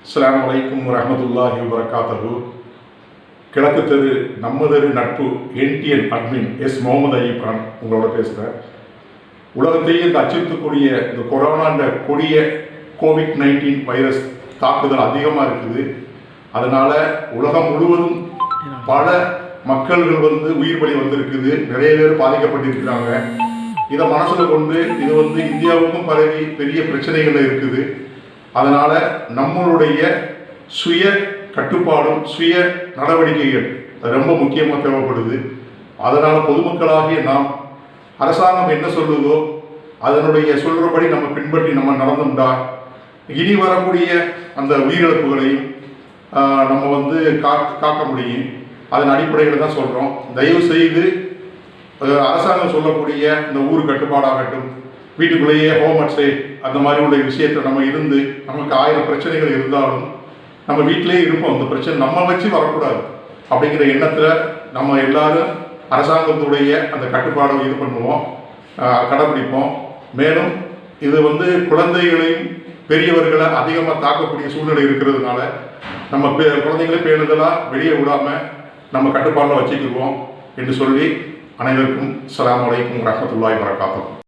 அஸ்ஸலாமு அலைக்கும் வரஹ்மத்துல்லாஹி வபரகாத்துஹு. கிழக்கு தெரு நம்ம தெரு நட்பு என்டிஎன் அட்மின் எஸ் முகமது ஐயப்கான் உங்களோட பேசுகிறேன். உலகத்தையே இந்த அச்சுறுத்தக்கூடிய இந்த கொரோனான்ற கொடிய கோவிட்-19 வைரஸ் தாக்குதல் அதிகமாக இருக்குது. அதனால் உலகம் முழுவதும் பல மக்கள்கள் உயிர் பலி வந்திருக்குது. நிறைய பேர் பாதிக்கப்பட்டிருக்கிறாங்க. இதை மனசில் கொண்டு இது இந்தியாவுக்கும் பரவி பெரிய பிரச்சனைகள் இருக்குது. அதனால் நம்மளுடைய சுய கட்டுப்பாடும் சுய நடவடிக்கைகள் ரொம்ப முக்கியமாக தேவைப்படுது. அதனால் பொதுமக்களாகிய நாம் அரசாங்கம் என்ன சொல்லுதோ அதனுடைய சொல்கிறபடி நம்ம பின்பற்றி நம்ம நடந்தோம்டா இனி வரக்கூடிய அந்த உயிரிழப்புகளையும் நம்ம காக்க முடியும். அதன் அடிப்படையில் தான் சொல்கிறோம். தயவு செய்து அரசாங்கம் சொல்லக்கூடிய இந்த ஊர் கட்டுப்பாடாகட்டும், வீட்டுக்குள்ளேயே ஹோம் ஸ்டே அந்த மாதிரி உள்ள விஷயத்தை நம்ம இருந்து நமக்கு 1000 பிரச்சனைகள் இருந்தாலும் நம்ம வீட்டிலே இருப்போம். அந்த பிரச்சனை நம்ம வச்சு வரக்கூடாது அப்படிங்கிற எண்ணத்தில் நம்ம எல்லாரும் அரசாங்கத்துடைய அந்த கட்டுப்பாடை இது பண்ணுவோம், கடைப்பிடிப்போம். மேலும் இது குழந்தைகளையும் பெரியவர்களை அதிகமாக தாக்கக்கூடிய சூழ்நிலை இருக்கிறதுனால நம்ம குழந்தைங்களே பேணுதலாக வெளியே விடாமல் நம்ம கட்டுப்பாடில் வச்சுக்குவோம் என்று சொல்லி அனைவருக்கும் அஸ்ஸலாமு அலைக்கும் வரஹ்மத்துல்லாஹி வபரகாத்துஹு.